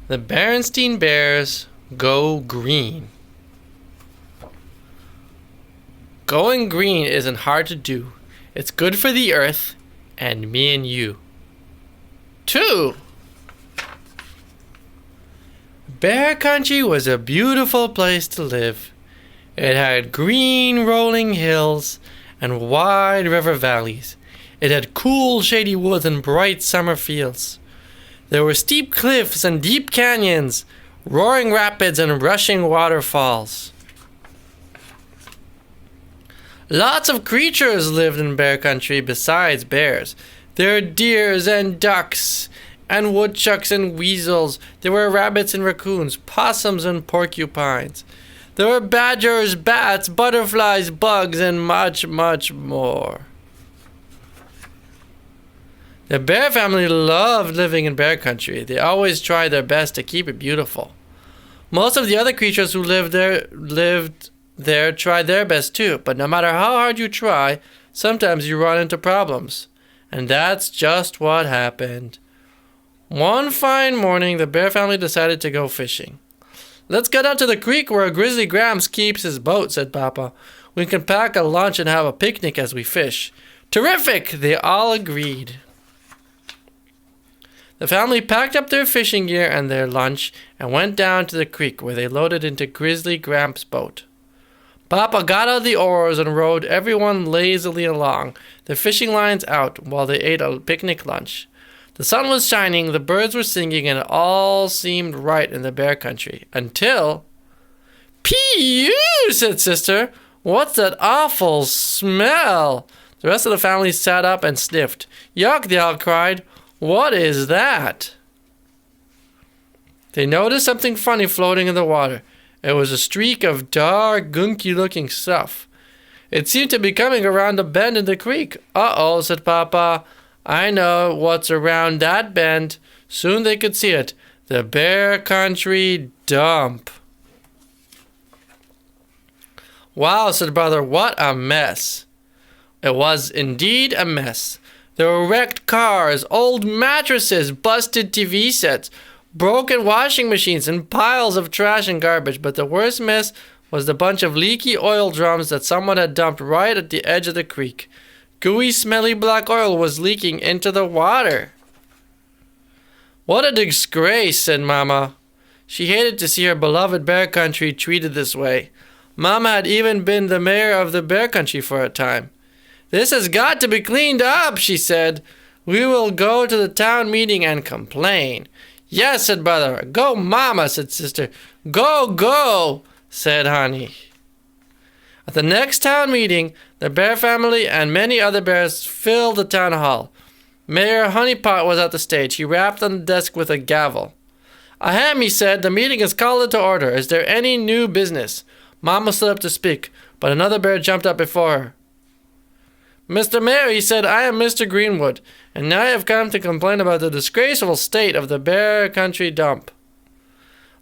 The Berenstain Bears go green. Going green isn't hard to do. It's good for the earth and me and you. 2. Bear Country was a beautiful place to live. It had green rolling hills and wide river valleys. It had cool shady woods and bright summer fields. There were steep cliffs and deep canyons, roaring rapids and rushing waterfalls. Lots of creatures lived in Bear Country besides bears. There were deers and ducks and woodchucks and weasels. There were rabbits and raccoons, possums and porcupines. There were badgers, bats, butterflies, bugs, and much, much more. The bear family loved living in Bear Country. They always tried their best to keep it beautiful. Most of the other creatures who lived there tried their best too, but no matter how hard you try, sometimes you run into problems. And that's just what happened. One fine morning, the bear family decided to go fishing. "Let's get out to the creek where Grizzly Gramps keeps his boat," said Papa. "We can pack a lunch and have a picnic as we fish." "Terrific!" they all agreed. The family packed up their fishing gear and their lunch and went down to the creek where they loaded into Grizzly Gramps' boat. Papa got out the oars and rowed everyone lazily along, the fishing lines out, while they ate a picnic lunch. The sun was shining, the birds were singing, and it all seemed right in the Bear Country. Until... "Pee-yoo!" said Sister. "What's that awful smell?" The rest of the family sat up and sniffed. "Yuck!" they all cried. "What is that?" They noticed something funny floating in the water. It was a streak of dark, gunky-looking stuff. It seemed to be coming around a bend in the creek. "Uh-oh," said Papa. "I know what's around that bend." Soon they could see it. The Bear Country dump. "Wow," said Brother, "what a mess." It was indeed a mess. There were wrecked cars, old mattresses, busted TV sets, broken washing machines, and piles of trash and garbage. But the worst mess was the bunch of leaky oil drums that someone had dumped right at the edge of the creek. Gooey, smelly black oil was leaking into the water. "What a disgrace," said Mama. She hated to see her beloved Bear Country treated this way. Mama had even been the mayor of the Bear Country for a time. "This has got to be cleaned up," she said. "We will go to the town meeting and complain." "Yes," said Brother. "Go, Mama," said Sister. "Go, go," said Honey. At the next town meeting, the Bear family and many other bears filled the town hall. Mayor Honeypot was at the stage. He rapped on the desk with a gavel. "Ahem," he said. "The meeting is called to order. Is there any new business?" Mama stood up to speak, but another bear jumped up before her. "Mr. Mayor," he said, "I am Mr. Greenwood, and I have come to complain about the disgraceful state of the Bear Country dump."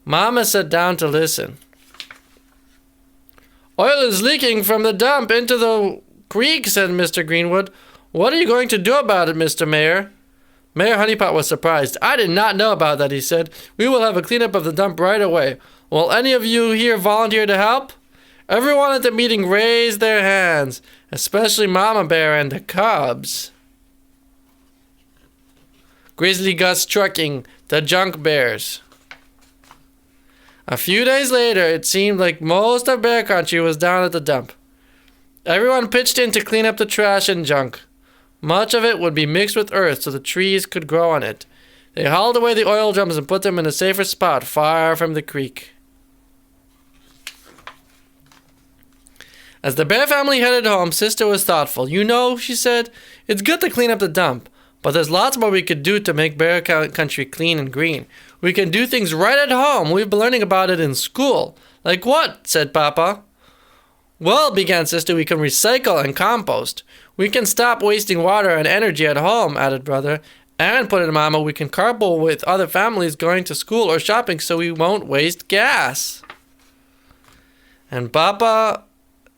Mama sat down to listen. "Oil is leaking from the dump into the creek," said Mr. Greenwood. "What are you going to do about it, Mr. Mayor?" Mayor Honeypot was surprised. "I did not know about that," he said. "We will have a cleanup of the dump right away. Will any of you here volunteer to help?" Everyone at the meeting raised their hands, especially Mama Bear and the cubs. Grizzly Gus Trucking, the Junk Bears. A few days later, it seemed like most of Bear Country was down at the dump. Everyone pitched in to clean up the trash and junk. Much of it would be mixed with earth so the trees could grow on it. They hauled away the oil drums and put them in a safer spot far from the creek. As the Bear family headed home, Sister was thoughtful. "You know," she said, "it's good to clean up the dump, but there's lots more we could do to make Bear Country clean and green. We can do things right at home. We've been learning about it in school." "Like what?" said Papa. "Well," began Sister, "we can recycle and compost. We can stop wasting water and energy at home," added Brother. "And," put in Mama, "we can carpool with other families going to school or shopping so we won't waste gas." And Papa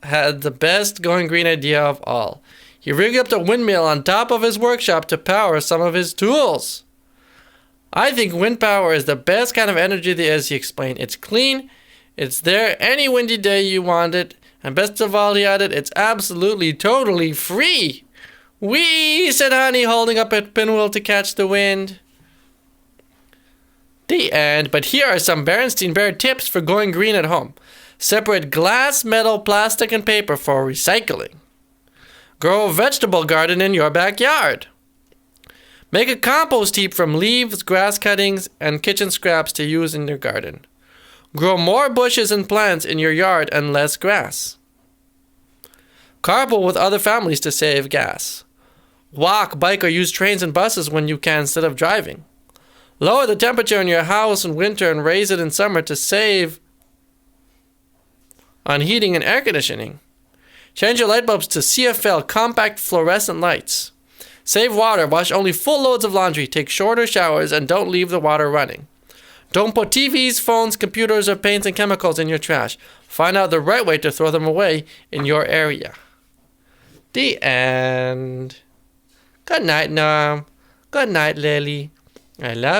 had the best going green idea of all. He rigged up the windmill on top of his workshop to power some of his tools. I think wind power is the best kind of energy there is, he explained. It's clean, it's there any windy day you want it, and best of all, he added, it's absolutely, totally free. Whee, said Honey, holding up a pinwheel to catch the wind. The end, but here are some Berenstain Bear tips for going green at home. Separate glass, metal, plastic, and paper for recycling. Grow a vegetable garden in your backyard. Make a compost heap from leaves, grass cuttings, and kitchen scraps to use in your garden. Grow more bushes and plants in your yard and less grass. Carpool with other families to save gas. Walk, bike, or use trains and buses when you can instead of driving. Lower the temperature in your house in winter and raise it in summer to save on heating and air conditioning. Change your light bulbs to CFL compact fluorescent lights. Save water, wash only full loads of laundry, take shorter showers, and don't leave the water running. Don't put TVs, phones, computers, or paints and chemicals in your trash. Find out the right way to throw them away in your area. The end. Good night, Norm. Good night, Lily. I love